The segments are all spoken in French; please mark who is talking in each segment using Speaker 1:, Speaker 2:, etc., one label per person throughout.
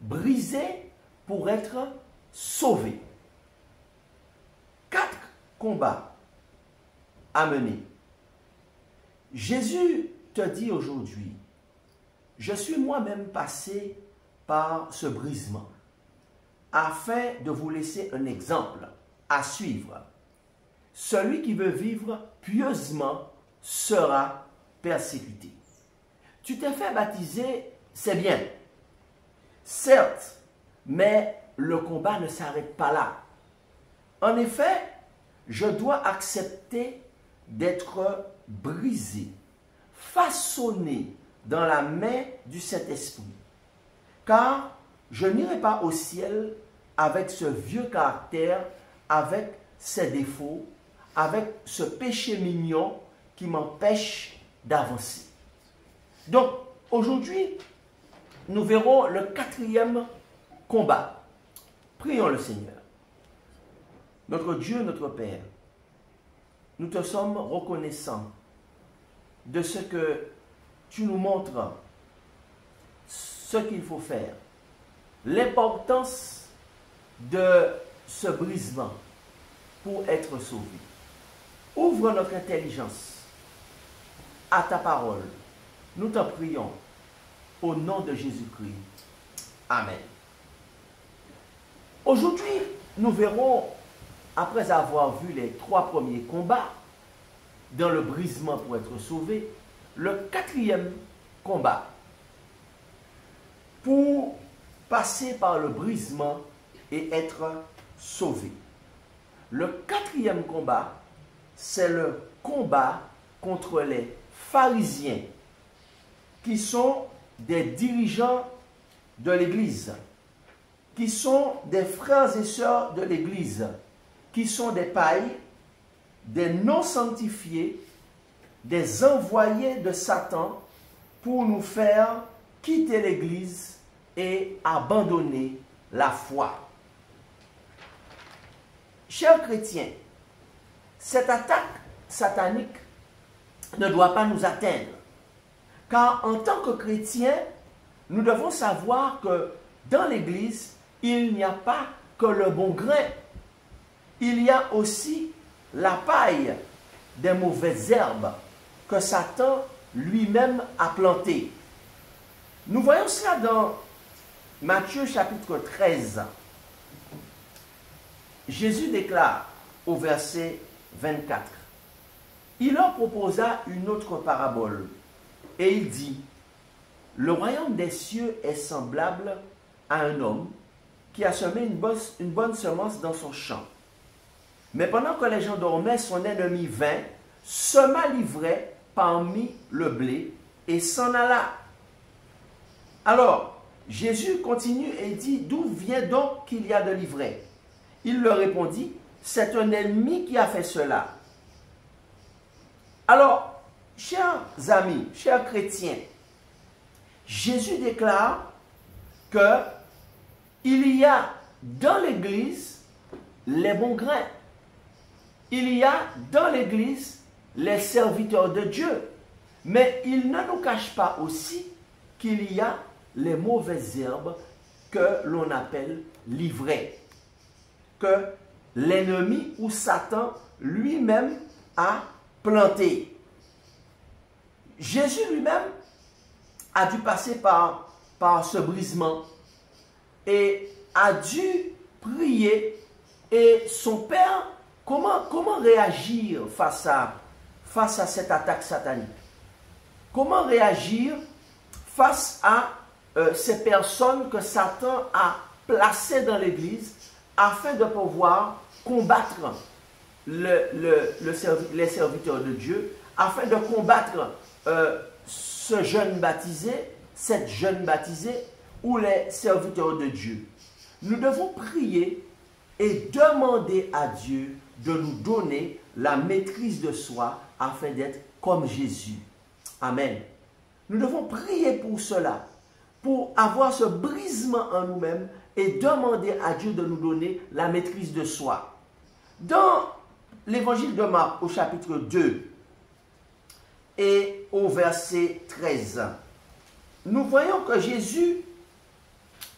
Speaker 1: briser pour être sauvé. 4 combats à mener. Jésus te dit aujourd'hui, je suis moi-même passé par ce brisement afin de vous laisser un exemple à suivre. Celui qui veut vivre pieusement sera persécuté. Tu t'es fait baptiser, c'est bien. Certes, mais le combat ne s'arrête pas là. En effet, je dois accepter d'être brisé, façonné dans la main du Saint-Esprit. Car je n'irai pas au ciel avec ce vieux caractère, avec ses défauts, avec ce péché mignon qui m'empêche d'avancer. Donc, aujourd'hui, nous verrons le 4e combat. Prions le Seigneur. Notre Dieu, notre Père, nous te sommes reconnaissants de ce que tu nous montres, ce qu'il faut faire, l'importance de ce brisement pour être sauvé. Ouvre notre intelligence à ta parole. Nous t'en prions au nom de Jésus-Christ. Amen. Aujourd'hui, nous verrons, après avoir vu les 3 premiers combats dans le brisement pour être sauvé, le 4e combat pour passer par le brisement et être sauvé. Le 4e combat, c'est le combat contre les pharisiens qui sont des dirigeants de l'Église, qui sont des frères et sœurs de l'Église, qui sont des païens, des non-sanctifiés, des envoyés de Satan pour nous faire quitter l'Église et abandonner la foi. Chers chrétiens, cette attaque satanique ne doit pas nous atteindre. Car en tant que chrétiens, nous devons savoir que dans l'Église, il n'y a pas que le bon grain. Il y a aussi la paille des mauvaises herbes que Satan lui-même a plantées. Nous voyons cela dans Matthieu chapitre 13. Jésus déclare au verset 24, « Il leur proposa une autre parabole, et il dit, « Le royaume des cieux est semblable à un homme qui a semé une bonne semence dans son champ. Mais pendant que les gens dormaient, son ennemi vint, sema l'ivraie parmi le blé et s'en alla. » Alors, Jésus continue et dit, « D'où vient donc qu'il y a de l'ivraie ?» Il leur répondit, « C'est un ennemi qui a fait cela. » Alors, chers amis, chers chrétiens, Jésus déclare que il y a dans l'Église les bons grains. Il y a dans l'Église les serviteurs de Dieu. Mais il ne nous cache pas aussi qu'il y a les mauvaises herbes que l'on appelle l'ivraie, que l'ennemi ou Satan lui-même a planté. Jésus lui-même a dû passer par ce brisement et a dû prier. Et son Père, comment réagir face à cette attaque satanique? Comment réagir face à ces personnes que Satan a placées dans l'Église afin de pouvoir combattre les serviteurs de Dieu, afin de combattre ce jeune baptisé, cette jeune baptisée ou les serviteurs de Dieu? Nous devons prier et demander à Dieu de nous donner la maîtrise de soi afin d'être comme Jésus. Amen. Nous devons prier pour cela, pour avoir ce brisement en nous-mêmes et demander à Dieu de nous donner la maîtrise de soi. Dans l'évangile de Marc au chapitre 2 et au verset 13, nous voyons que Jésus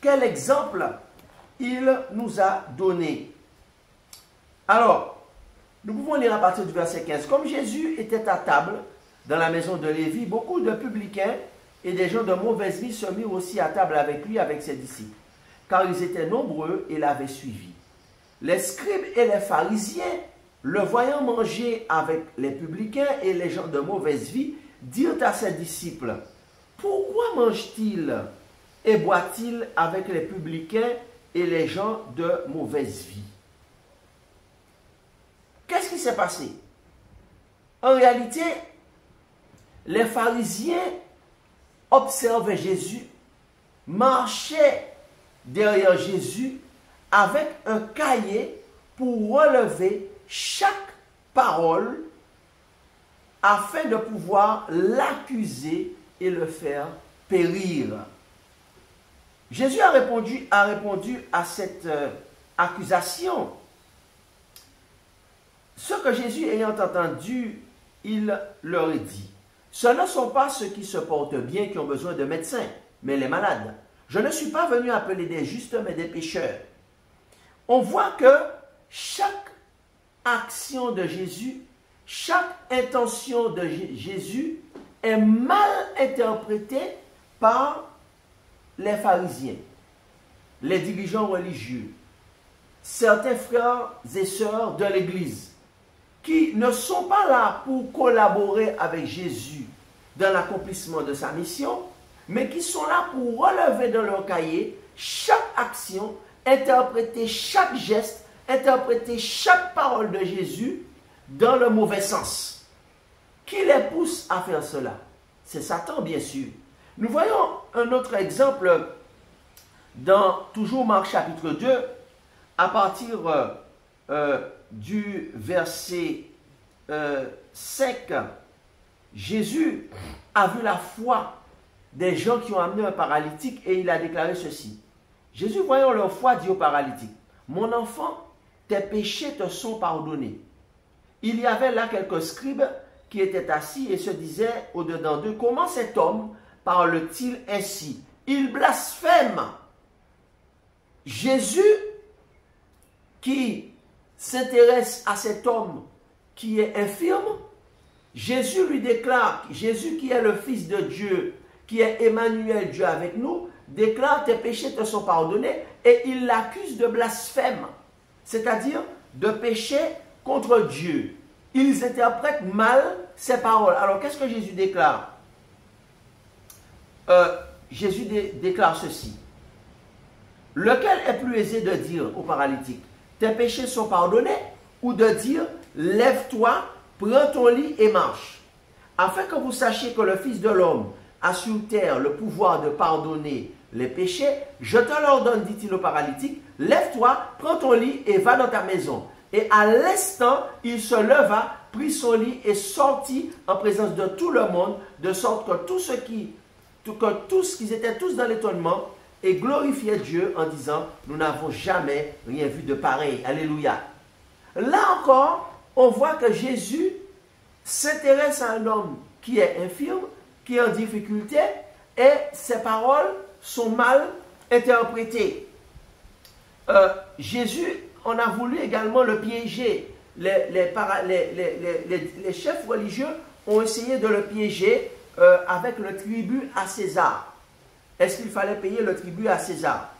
Speaker 1: quel exemple il nous a donné. Alors, nous pouvons lire à partir du verset 15. Comme Jésus était à table dans la maison de Lévi, beaucoup de publicains et des gens de mauvaise vie se mirent aussi à table avec lui, avec ses disciples, car ils étaient nombreux et l'avaient suivi. Les scribes et les pharisiens, le voyant manger avec les publicains et les gens de mauvaise vie, dirent à ses disciples, « Pourquoi mange-t-il et boit-il avec les publicains et les gens de mauvaise vie ?» Qu'est-ce qui s'est passé? En réalité, les pharisiens observaient Jésus, marchaient derrière Jésus avec un cahier pour relever chaque parole afin de pouvoir l'accuser et le faire périr. Jésus a répondu à cette accusation. Ce que Jésus ayant entendu, il leur dit, « Ce ne sont pas ceux qui se portent bien qui ont besoin de médecins, mais les malades. Je ne suis pas venu appeler des justes, mais des pécheurs. » On voit que chaque action de Jésus, chaque intention de Jésus est mal interprétée par les pharisiens, les dirigeants religieux, certains frères et sœurs de l'Église, qui ne sont pas là pour collaborer avec Jésus dans l'accomplissement de sa mission, mais qui sont là pour relever dans leur cahier chaque action, interpréter chaque geste, interpréter chaque parole de Jésus dans le mauvais sens. Qui les pousse à faire cela? C'est Satan, bien sûr. Nous voyons un autre exemple dans toujours Marc chapitre 2, à partir du verset 5. Jésus a vu la foi des gens qui ont amené un paralytique et il a déclaré ceci. Jésus, voyant leur foi, dit au paralytique, « Mon enfant, tes péchés te sont pardonnés. » Il y avait là quelques scribes qui étaient assis et se disaient au-dedans d'eux, « Comment cet homme parle-t-il ainsi? Il blasphème. » Jésus, qui s'intéresse à cet homme qui est infirme, Jésus lui déclare, Jésus qui est le Fils de Dieu, qui est Emmanuel, Dieu avec nous, déclare tes péchés te sont pardonnés et il l'accuse de blasphème, c'est-à-dire de péché contre Dieu. Ils interprètent mal ces paroles. Alors qu'est-ce que Jésus déclare? Jésus déclare ceci. Lequel est plus aisé de dire au paralytique, tes péchés sont pardonnés, ou de dire, lève-toi, prends ton lit et marche, afin que vous sachiez que le Fils de l'homme a sur terre le pouvoir de pardonner les péchés, je te l'ordonne, dit-il au paralytique, lève-toi, prends ton lit et va dans ta maison. Et à l'instant, il se leva, prit son lit et sortit en présence de tout le monde, de sorte que tous qu'ils étaient tous dans l'étonnement, et glorifiaient Dieu en disant, nous n'avons jamais rien vu de pareil. Alléluia. Là encore, on voit que Jésus s'intéresse à un homme qui est infirme, qui est en difficulté, et ses paroles sont mal interprétées. Jésus, on a voulu également le piéger. Les chefs religieux ont essayé de le piéger avec le tribut à César. Est-ce qu'il fallait payer le tribut à César?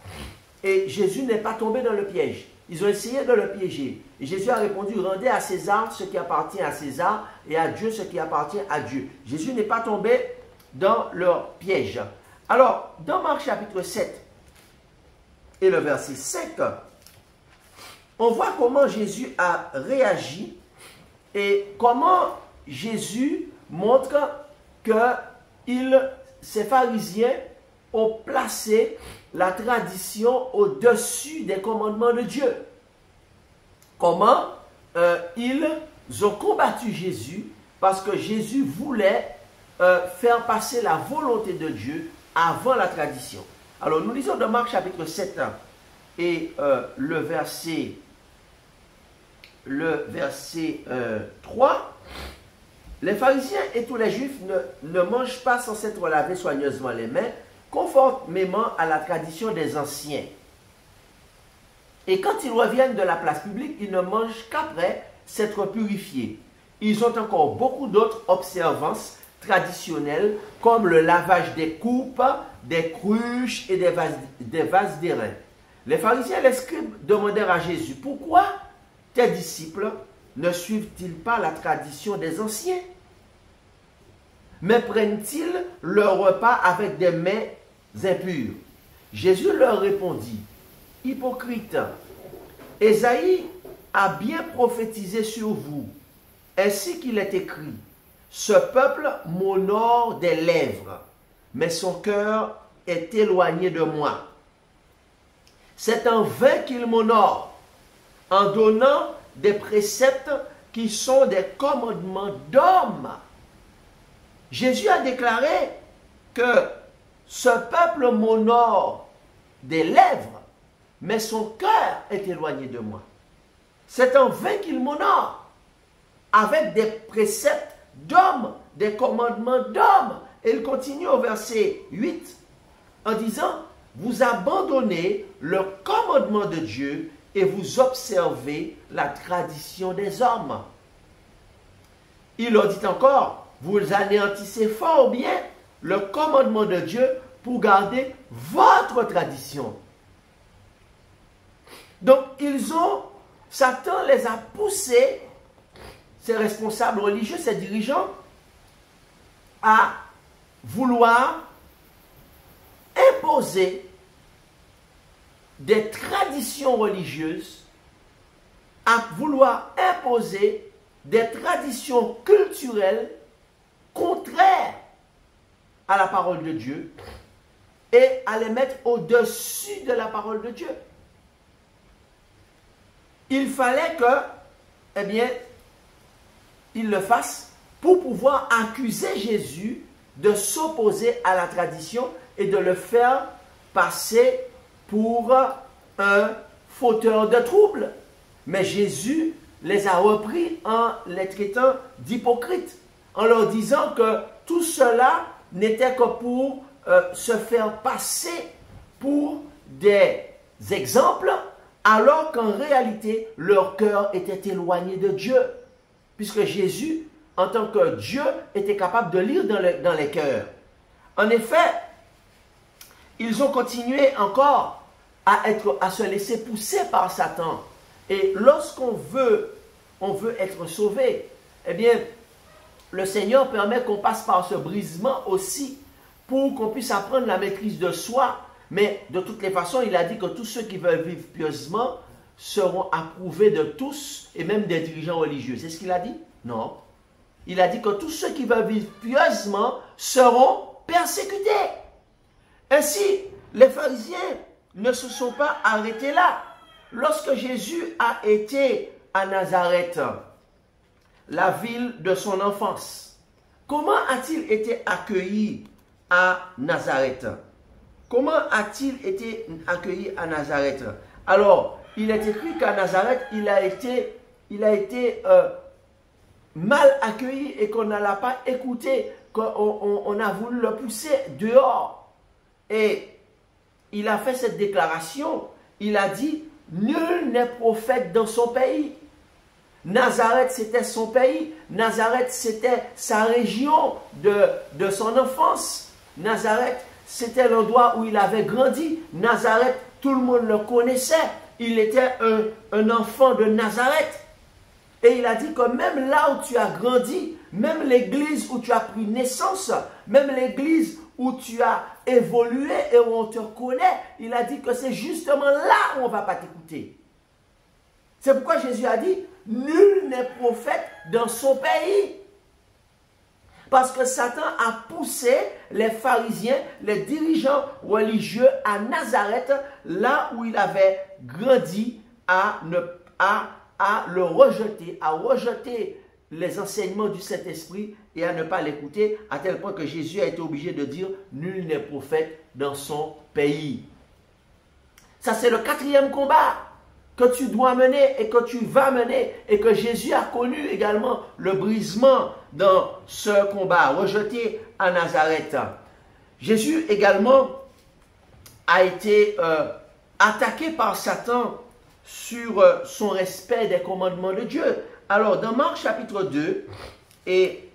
Speaker 1: Et Jésus n'est pas tombé dans le piège. Ils ont essayé de le piéger. Et Jésus a répondu, rendez à César ce qui appartient à César et à Dieu ce qui appartient à Dieu. Jésus n'est pas tombé dans leur piège. Alors, dans Marc chapitre 7 et le verset 5, on voit comment Jésus a réagi et comment Jésus montre que ces pharisiens ont placé la tradition au-dessus des commandements de Dieu. Comment ils ont combattu Jésus parce que Jésus voulait faire passer la volonté de Dieu avant la tradition. Alors nous lisons dans Marc chapitre 7 et le verset 3. Les pharisiens et tous les juifs ne mangent pas sans s'être lavés soigneusement les mains conformément à la tradition des anciens. Et quand ils reviennent de la place publique, ils ne mangent qu'après s'être purifiés. Ils ont encore beaucoup d'autres observances traditionnelles, comme le lavage des coupes, des cruches et des vases d'airain. Les pharisiens et les scribes demandèrent à Jésus, « Pourquoi tes disciples ne suivent-ils pas la tradition des anciens? Mais prennent-ils leur repas avec des mains impures? » Jésus leur répondit, « Hypocrite, Ésaïe a bien prophétisé sur vous, ainsi qu'il est écrit, « Ce peuple m'honore des lèvres, mais son cœur est éloigné de moi. C'est en vain qu'il m'honore, en donnant des préceptes qui sont des commandements d'hommes. » Jésus a déclaré que ce peuple m'honore des lèvres, mais son cœur est éloigné de moi. C'est en vain qu'il m'honore, avec des préceptes d'hommes, des commandements d'hommes. Et il continue au verset 8 en disant, « Vous abandonnez le commandement de Dieu et vous observez la tradition des hommes. » Il leur dit encore, « Vous anéantissez fort bien le commandement de Dieu pour garder votre tradition. » Donc, Satan les a poussés, ces responsables religieux, ces dirigeants, à vouloir imposer des traditions religieuses, à vouloir imposer des traditions culturelles contraires à la parole de Dieu et à les mettre au-dessus de la parole de Dieu. Il fallait que, il le fasse pour pouvoir accuser Jésus de s'opposer à la tradition et de le faire passer pour un fauteur de troubles. Mais Jésus les a repris en les traitant d'hypocrites, en leur disant que tout cela n'était que pour se faire passer pour des exemples, alors qu'en réalité, leur cœur était éloigné de Dieu. Puisque Jésus, en tant que Dieu, était capable de lire dans les cœurs. En effet, ils ont continué encore à se laisser pousser par Satan. Et lorsqu'on veut être sauvé, eh bien, le Seigneur permet qu'on passe par ce brisement aussi pour qu'on puisse apprendre la maîtrise de soi. Mais de toutes les façons, il a dit que tous ceux qui veulent vivre pieusement seront approuvés de tous et même des dirigeants religieux. C'est ce qu'il a dit? Non. Il a dit que tous ceux qui veulent vivre pieusement seront persécutés. Ainsi, les pharisiens ne se sont pas arrêtés là. Lorsque Jésus a été à Nazareth, la ville de son enfance, comment a-t-il été accueilli à Nazareth? Comment a-t-il été accueilli à Nazareth? Alors, il est écrit qu'à Nazareth, il a été mal accueilli et qu'on ne l'a pas écouté, qu'on a voulu le pousser dehors. Et il a fait cette déclaration, il a dit, nul n'est prophète dans son pays. Nazareth, c'était son pays. Nazareth, c'était sa région de son enfance. Nazareth, c'était l'endroit où il avait grandi. Nazareth, tout le monde le connaissait. Il était un enfant de Nazareth. Et il a dit que même là où tu as grandi, même l'église où tu as pris naissance, même l'église où tu as évolué et où on te connaît, il a dit que c'est justement là où on ne va pas t'écouter. C'est pourquoi Jésus a dit, nul n'est prophète dans son pays. Parce que Satan a poussé les pharisiens, les dirigeants religieux à Nazareth, là où il avait grandi, à le rejeter, à rejeter les enseignements du Saint-Esprit et à ne pas l'écouter, à tel point que Jésus a été obligé de dire « Nul n'est prophète dans son pays ». Ça, c'est le 4e combat que tu dois mener et que tu vas mener, et que Jésus a connu également le brisement dans ce combat, rejeté à Nazareth. Jésus également a été attaqué par Satan sur son respect des commandements de Dieu. Alors, dans Marc chapitre 2, et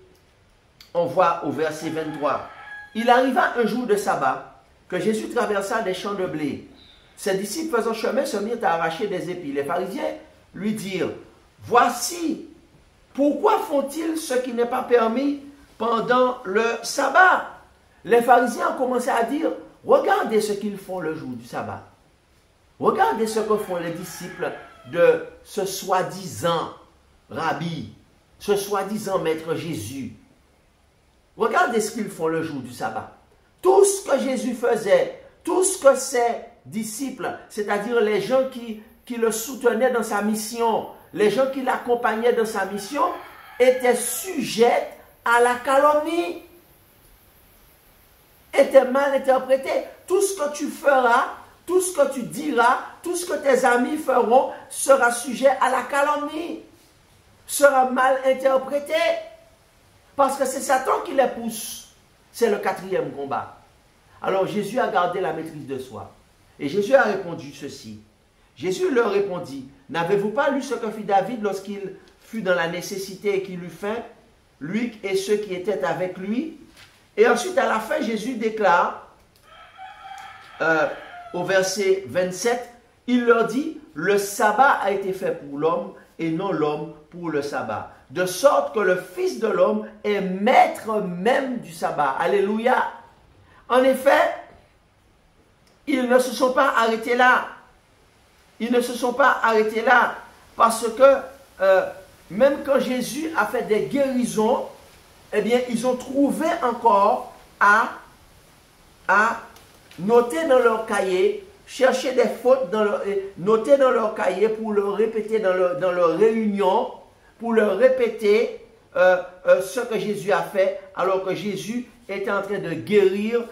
Speaker 1: on voit au verset 23, « Il arriva un jour de sabbat que Jésus traversa des champs de blé. Ses disciples faisant chemin se mirent à arracher des épis. Les pharisiens lui dirent, « Voici, pourquoi font-ils ce qui n'est pas permis pendant le sabbat ?» Les pharisiens ont commencé à dire, « Regardez ce qu'ils font le jour du sabbat. Regardez ce que font les disciples de ce soi-disant rabbi, ce soi-disant maître Jésus. Regardez ce qu'ils font le jour du sabbat. Tout ce que Jésus faisait, tout ce que ses disciples, c'est-à-dire les gens qui le soutenaient dans sa mission, les gens qui l'accompagnaient dans sa mission, étaient sujets à la calomnie, étaient mal interprétés. Tout ce que tu feras, tout ce que tu diras, tout ce que tes amis feront sera sujet à la calomnie, sera mal interprété. Parce que c'est Satan qui les pousse. C'est le quatrième combat. Alors Jésus a gardé la maîtrise de soi. Et Jésus a répondu ceci. Jésus leur répondit, « N'avez-vous pas lu ce que fit David lorsqu'il fut dans la nécessité et qu'il eut faim, lui et ceux qui étaient avec lui ?» Et ensuite, à la fin, Jésus déclare, au verset 27, il leur dit, « Le sabbat a été fait pour l'homme et non l'homme pour le sabbat. De sorte que le Fils de l'homme est maître même du sabbat. » Alléluia. En effet, ils ne se sont pas arrêtés là. Ils ne se sont pas arrêtés là parce que même quand Jésus a fait des guérisons, eh bien, ils ont trouvé encore à noter dans leur cahier, chercher des fautes, noter dans leur cahier pour le répéter dans leur réunion, pour leur répéter ce que Jésus a fait, alors que Jésus était en train de guérir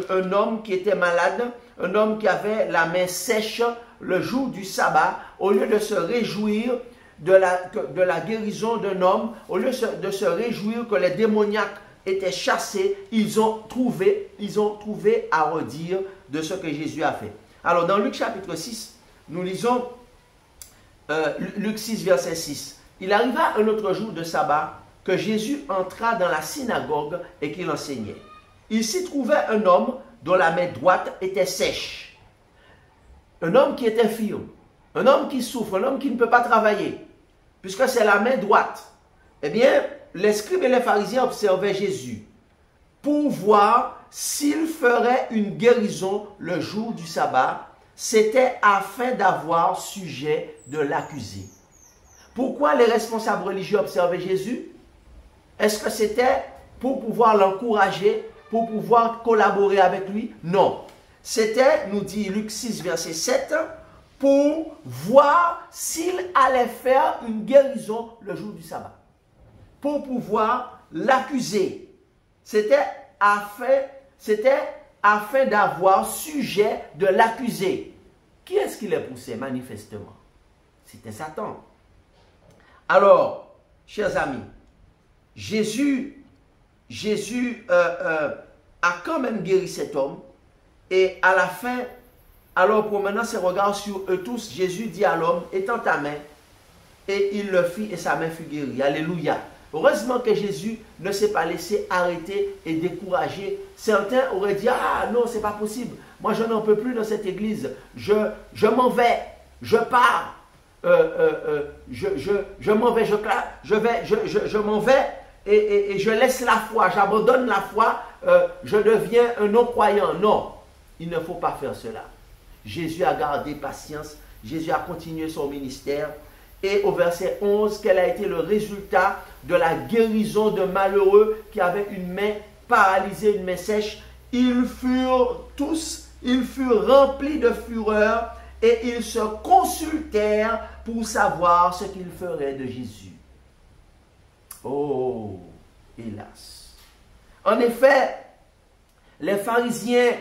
Speaker 1: un homme qui était malade, un homme qui avait la main sèche le jour du sabbat. Au lieu de se réjouir de la guérison d'un homme, au lieu de se réjouir que les démoniaques étaient chassés, ils ont trouvé à redire de ce que Jésus a fait. Alors dans Luc chapitre 6, nous lisons Luc 6 verset 6. Il arriva un autre jour de sabbat que Jésus entra dans la synagogue et qu'il enseignait. Il s'y trouvait un homme dont la main droite était sèche. Un homme qui était firme, un homme qui souffre, un homme qui ne peut pas travailler, puisque c'est la main droite. Eh bien, les scribes et les pharisiens observaient Jésus pour voir s'il ferait une guérison le jour du sabbat. C'était afin d'avoir sujet de l'accuser. Pourquoi les responsables religieux observaient Jésus? Est-ce que c'était pour pouvoir l'encourager, pour pouvoir collaborer avec lui? Non. C'était, nous dit Luc 6, verset 7, pour voir s'il allait faire une guérison le jour du sabbat. Pour pouvoir l'accuser. C'était afin d'avoir sujet de l'accuser. Qui est-ce qui les poussait manifestement? C'était Satan. Alors, chers amis, Jésus a quand même guéri cet homme. Et à la fin, alors promenant ses regards sur eux tous, Jésus dit à l'homme, étends ta main. Et il le fit et sa main fut guérie. Alléluia. Heureusement que Jésus ne s'est pas laissé arrêter et décourager. Certains auraient dit, ah non, c'est pas possible. Moi, je n'en peux plus dans cette église. Je m'en vais. Je pars. Je m'en vais. Je m'en vais et je laisse la foi. J'abandonne la foi. Je deviens un non-croyant. Non, il ne faut pas faire cela. Jésus a gardé patience. Jésus a continué son ministère. Et au verset 11, quel a été le résultat de la guérison de malheureux qui avaient une main paralysée, une main sèche? Ils furent remplis de fureur et ils se consultèrent pour savoir ce qu'ils feraient de Jésus. Oh, hélas. En effet, les pharisiens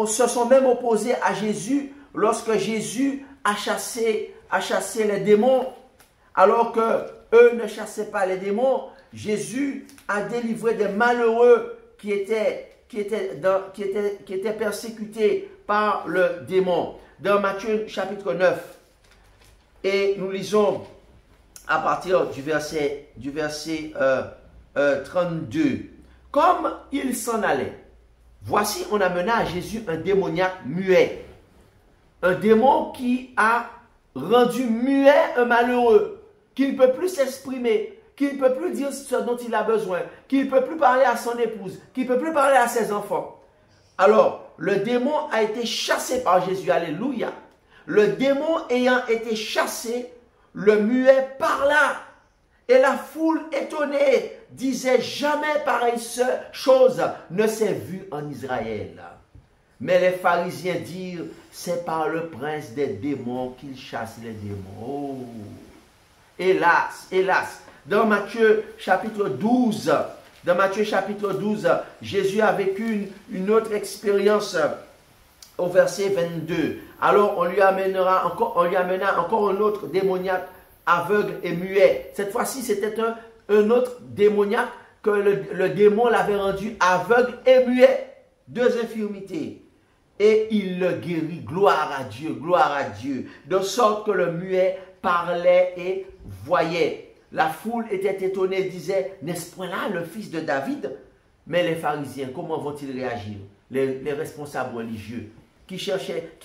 Speaker 1: se sont même opposés à Jésus lorsque Jésus a chassé les démons, alors que eux ne chassaient pas les démons. Jésus a délivré des malheureux qui qui était persécuté par le démon. Dans Matthieu chapitre 9, et nous lisons à partir du verset 32. Comme il s'en allait, voici on amena à Jésus un démoniaque muet. Un démon qui a rendu muet un malheureux, qui ne peut plus s'exprimer, qui ne peut plus dire ce dont il a besoin, qui ne peut plus parler à son épouse, qui ne peut plus parler à ses enfants. Alors, le démon a été chassé par Jésus. Alléluia. Le démon ayant été chassé, le muet parla. Et la foule étonnée disait, jamais pareille chose ne s'est vue en Israël. Mais les pharisiens dirent, c'est par le prince des démons qu'il chasse les démons. Oh. Hélas, hélas. Dans Matthieu chapitre 12, Jésus a vécu une autre expérience au verset 22. Alors on lui amena encore un autre démoniaque aveugle et muet. Cette fois-ci, c'était un autre démoniaque que le démon l'avait rendu aveugle et muet. Deux infirmités. Et il le guérit. Gloire à Dieu, gloire à Dieu. De sorte que le muet parlait et voyait. La foule était étonnée et disait, n'est-ce point là le fils de David? Mais les pharisiens, comment vont-ils réagir? Les responsables religieux qui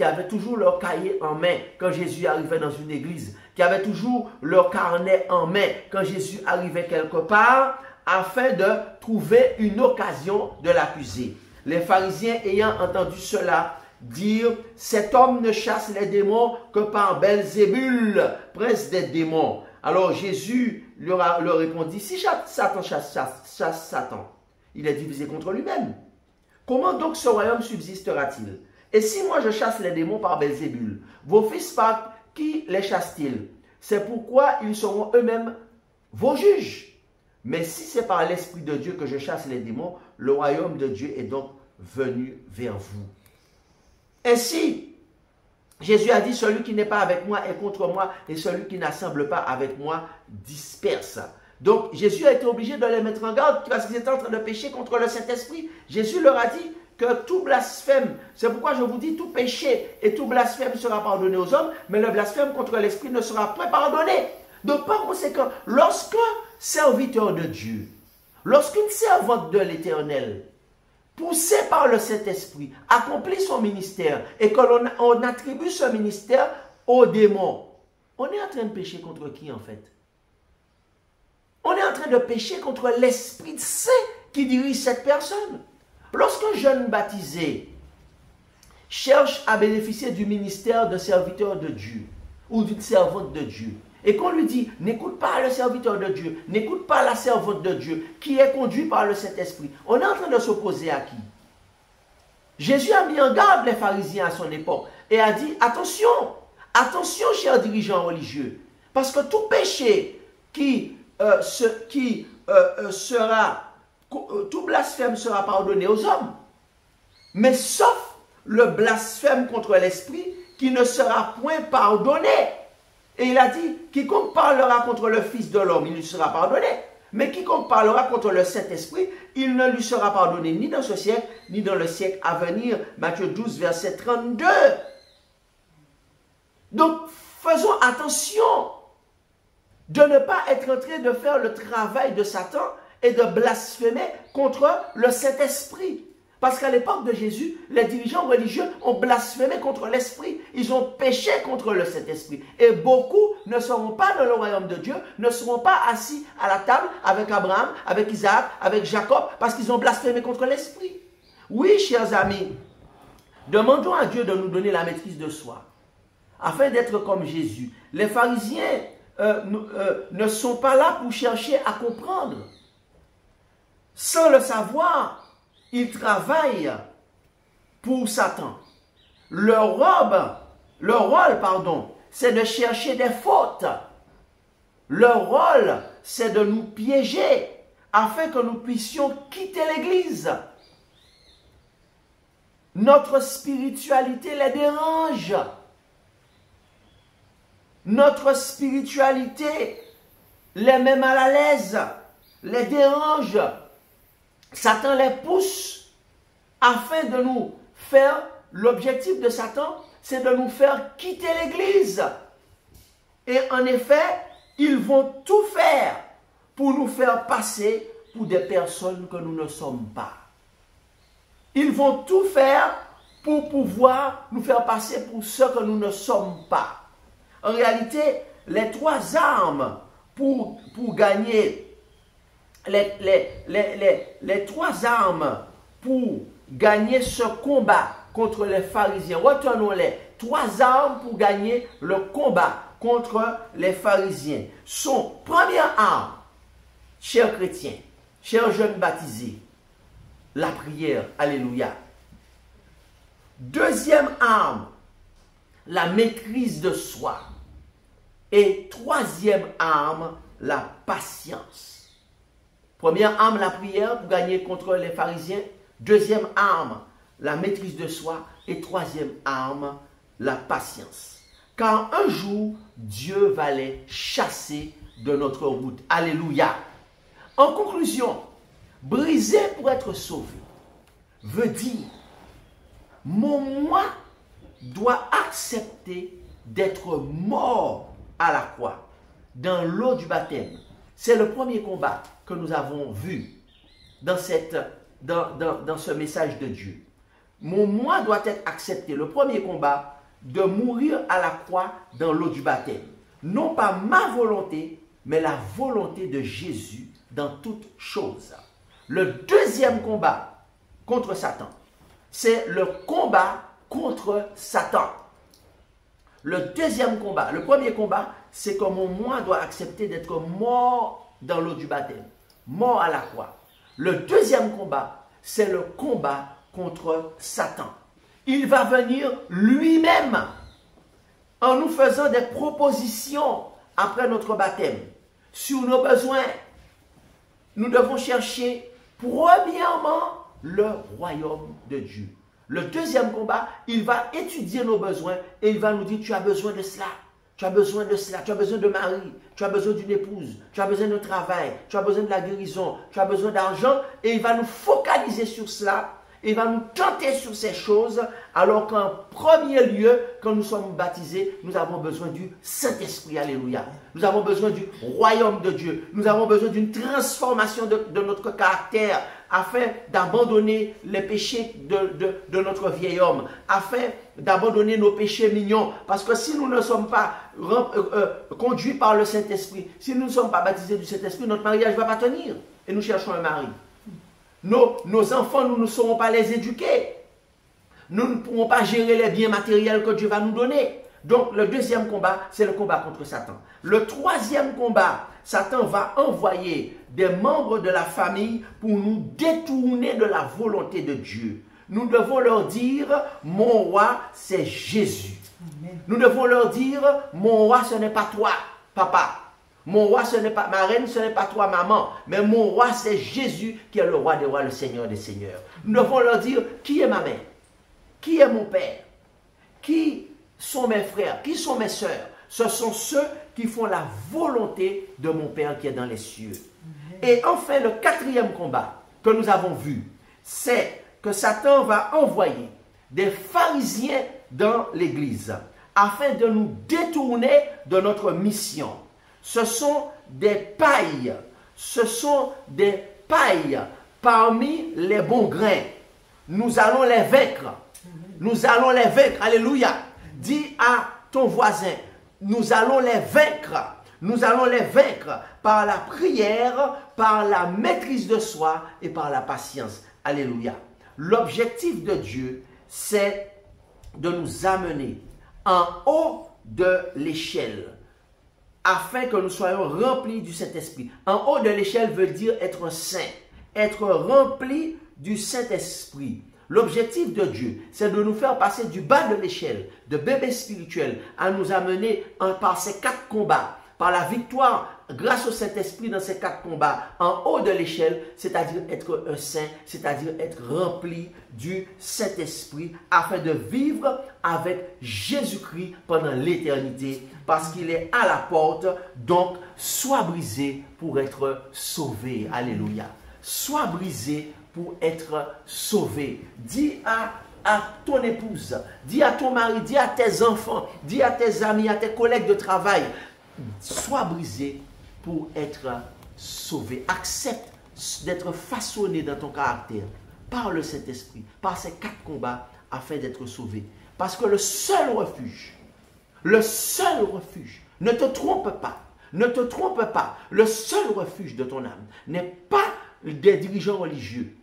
Speaker 1: avaient toujours leur cahier en main quand Jésus arrivait dans une église, qui avaient toujours leur carnet en main quand Jésus arrivait quelque part, afin de trouver une occasion de l'accuser. Les pharisiens ayant entendu cela dire, cet homme ne chasse les démons que par Belzébul, prince des démons. Alors Jésus leur répondit, si Satan chasse Satan, il est divisé contre lui-même. Comment donc ce royaume subsistera-t-il? Et si moi je chasse les démons par Belzébul, vos fils par qui les chassent-ils? C'est pourquoi ils seront eux-mêmes vos juges. Mais si c'est par l'Esprit de Dieu que je chasse les démons, le royaume de Dieu est donc venu vers vous. Ainsi, Jésus a dit, celui qui n'est pas avec moi est contre moi, et celui qui n'assemble pas avec moi disperse. Donc, Jésus a été obligé de les mettre en garde parce qu'ils étaient en train de pécher contre le Saint-Esprit. Jésus leur a dit que tout blasphème, c'est pourquoi je vous dis, tout péché et tout blasphème sera pardonné aux hommes, mais le blasphème contre l'Esprit ne sera point pardonné. Donc, par conséquent, lorsqu'un serviteur de Dieu, lorsqu'une servante de l'Éternel, poussé par le Saint-Esprit, accomplit son ministère et que l'on attribue ce ministère aux démons, on est en train de pécher contre qui en fait? On est en train de pécher contre l'Esprit Saint qui dirige cette personne. Lorsqu'un jeune baptisé cherche à bénéficier du ministère de serviteur de Dieu ou d'une servante de Dieu, et qu'on lui dit, n'écoute pas le serviteur de Dieu, n'écoute pas la servante de Dieu, qui est conduit par le Saint-Esprit. On est en train de s'opposer à qui? Jésus a mis en garde les pharisiens à son époque et a dit, attention, attention chers dirigeants religieux, parce que tout péché tout blasphème sera pardonné aux hommes, mais sauf le blasphème contre l'Esprit qui ne sera point pardonné. Et il a dit, quiconque parlera contre le Fils de l'homme, il lui sera pardonné. Mais quiconque parlera contre le Saint-Esprit, il ne lui sera pardonné ni dans ce siècle, ni dans le siècle à venir. Matthieu 12, verset 32. Donc, faisons attention de ne pas être en train de faire le travail de Satan et de blasphémer contre le Saint-Esprit. Parce qu'à l'époque de Jésus, les dirigeants religieux ont blasphémé contre l'Esprit. Ils ont péché contre le Saint-Esprit. Et beaucoup ne seront pas dans le royaume de Dieu, ne seront pas assis à la table avec Abraham, avec Isaac, avec Jacob, parce qu'ils ont blasphémé contre l'Esprit. Oui, chers amis, demandons à Dieu de nous donner la maîtrise de soi, afin d'être comme Jésus. Les pharisiens ne sont pas là pour chercher à comprendre. Sans le savoir, ils travaillent pour Satan. Leur rôle, c'est de chercher des fautes. Leur rôle, c'est de nous piéger afin que nous puissions quitter l'Église. Notre spiritualité les dérange. Notre spiritualité les met mal à l'aise, les dérange. Satan les pousse afin de nous faire, l'objectif de Satan, c'est de nous faire quitter l'Église. Et en effet, ils vont tout faire pour nous faire passer pour des personnes que nous ne sommes pas. Ils vont tout faire pour pouvoir nous faire passer pour ceux que nous ne sommes pas. En réalité, les trois armes pour gagner, les trois armes pour gagner ce combat contre les pharisiens, retenons-les, trois armes pour gagner le combat contre les pharisiens sont, première arme, chers chrétiens, chers jeunes baptisés, la prière, alléluia. Deuxième arme, la maîtrise de soi. Et troisième arme, la patience. Première arme, la prière pour gagner contre les pharisiens. Deuxième arme, la maîtrise de soi. Et troisième arme, la patience. Car un jour, Dieu va les chasser de notre route. Alléluia. En conclusion, briser pour être sauvé veut dire mon moi doit accepter d'être mort à la croix dans l'eau du baptême. C'est le premier combat que nous avons vu dans ce message de Dieu. Mon moi doit être accepté. Le premier combat, de mourir à la croix dans l'eau du baptême. Non pas ma volonté, mais la volonté de Jésus dans toutes choses. Le deuxième combat contre Satan, c'est le combat contre Satan. Le deuxième combat, le premier combat, c'est que mon moi doit accepter d'être mort dans l'eau du baptême, mort à la croix. Le deuxième combat, c'est le combat contre Satan. Il va venir lui-même en nous faisant des propositions après notre baptême sur nos besoins. Nous devons chercher premièrement le royaume de Dieu. Le deuxième combat, il va étudier nos besoins et il va nous dire, tu as besoin de cela, tu as besoin de cela, tu as besoin de mari, tu as besoin d'une épouse, tu as besoin de travail, tu as besoin de la guérison, tu as besoin d'argent, et il va nous focaliser sur cela. Il va nous tenter sur ces choses, alors qu'en premier lieu, quand nous sommes baptisés, nous avons besoin du Saint-Esprit, alléluia. Nous avons besoin du royaume de Dieu. Nous avons besoin d'une transformation de notre caractère, afin d'abandonner les péchés de notre vieil homme, afin d'abandonner nos péchés mignons. Parce que si nous ne sommes pas conduits par le Saint-Esprit, si nous ne sommes pas baptisés du Saint-Esprit, notre mariage ne va pas tenir. Et nous cherchons un mari. Nos enfants, nous ne saurons pas les éduquer. Nous ne pourrons pas gérer les biens matériels que Dieu va nous donner. Donc, le deuxième combat, c'est le combat contre Satan. Le troisième combat, Satan va envoyer des membres de la famille pour nous détourner de la volonté de Dieu. Nous devons leur dire, mon roi, c'est Jésus. Amen. Nous devons leur dire, mon roi, ce n'est pas toi, papa. Mon roi, ce n'est pas ma reine, ce n'est pas toi, maman. Mais mon roi, c'est Jésus qui est le roi des rois, le Seigneur des seigneurs. Nous devons leur dire, qui est ma mère? Qui est mon père? Qui sont mes frères? Qui sont mes sœurs? Ce sont ceux qui font la volonté de mon Père qui est dans les cieux. Et enfin, le quatrième combat que nous avons vu, c'est que Satan va envoyer des pharisiens dans l'église afin de nous détourner de notre mission. Ce sont des pailles. Ce sont des pailles parmi les bons grains. Nous allons les vaincre. Nous allons les vaincre. Alléluia. Dis à ton voisin, nous allons les vaincre. Nous allons les vaincre par la prière, par la maîtrise de soi et par la patience. Alléluia. L'objectif de Dieu, c'est de nous amener en haut de l'échelle, afin que nous soyons remplis du Saint-Esprit. En haut de l'échelle veut dire être saint, être rempli du Saint-Esprit. L'objectif de Dieu, c'est de nous faire passer du bas de l'échelle, de bébé spirituel, à nous amener par ces 4 combats, par la victoire grâce au Saint-Esprit dans ces 4 combats, en haut de l'échelle, c'est-à-dire être un saint, c'est-à-dire être rempli du Saint-Esprit, afin de vivre avec Jésus-Christ pendant l'éternité, parce qu'il est à la porte. Donc, sois brisé pour être sauvé. Alléluia. Sois brisé pour être sauvé. Dis à ton épouse, dis à ton mari, dis à tes enfants, dis à tes amis, à tes collègues de travail, sois brisé pour être sauvé. Accepte d'être façonné dans ton caractère par le Saint-Esprit, par ces 4 combats afin d'être sauvé. Parce que le seul refuge, ne te trompe pas, le seul refuge de ton âme n'est pas des dirigeants religieux,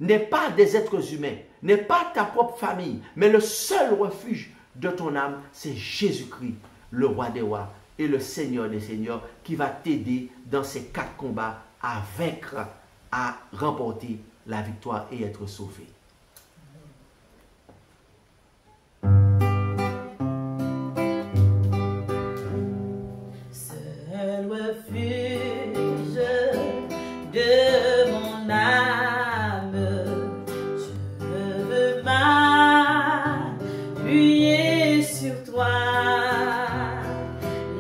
Speaker 1: n'est pas des êtres humains, n'est pas ta propre famille, mais le seul refuge de ton âme, c'est Jésus-Christ, le roi des rois et le Seigneur des seigneurs, qui va t'aider dans ces 4 combats à vaincre, à remporter la victoire et être sauvé.
Speaker 2: Seul refuge de mon âme, je veux m'appuyer sur toi.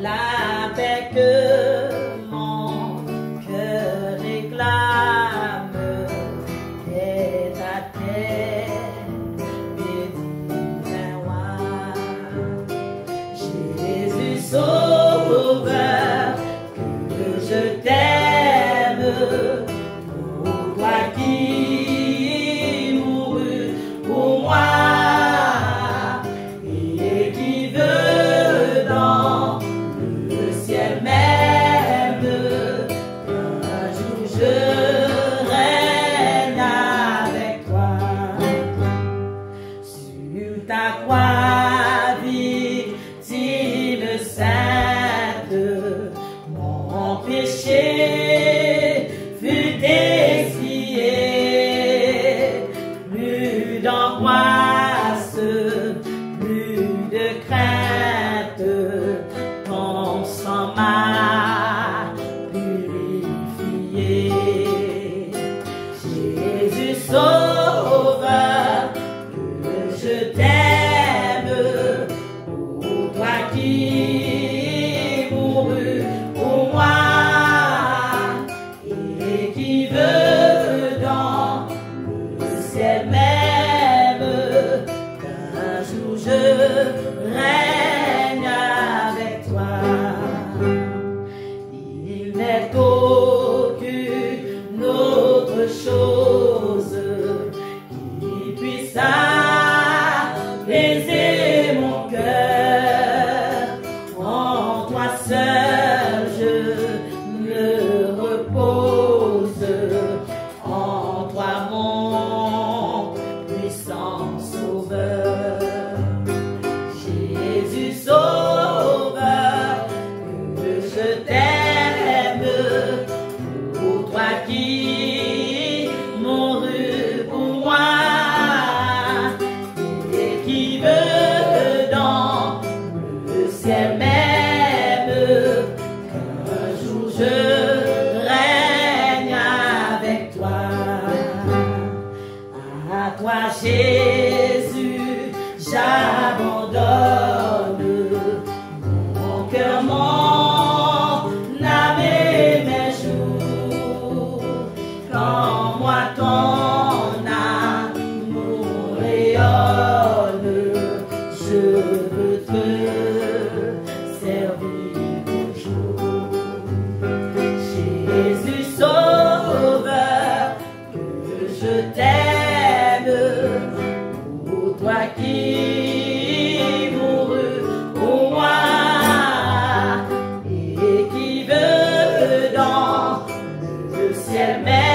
Speaker 2: La paix que mon cœur réclame est à terre, béni roi. Jésus Sauveur, que je t'aime, pour toi qui mourut pour moi et qui veut dans le ciel même qu'un jour je règne avec toi. Sur ta croix victime sainte, mon péché fut expié. Plus d'angoisse, plus de crainte, ton sang m'a purifié. Jésus Sauveur, que je t'aime, pour toi qui mourut pour moi et qui veut dans le ciel même qu'un jour je règne avec toi. Il n'est aucune autre chose qui puisse apaiser mon cœur. En toi seul je me repose, en toi mon puissant Sauveur. Jésus Sauveur, que je t'aime, pour toi qui mourut pour moi et qui veut dans le ciel même qu'un jour je règne avec toi. À toi Jésus, j'abandonne mon cœur, mon âme et mes jours. Quand moi ton amour rayonne, je veux te servir toujours. Jésus Sauveur, que je t'aime, pour toi qui mourut pour moi et qui veut dans le ciel même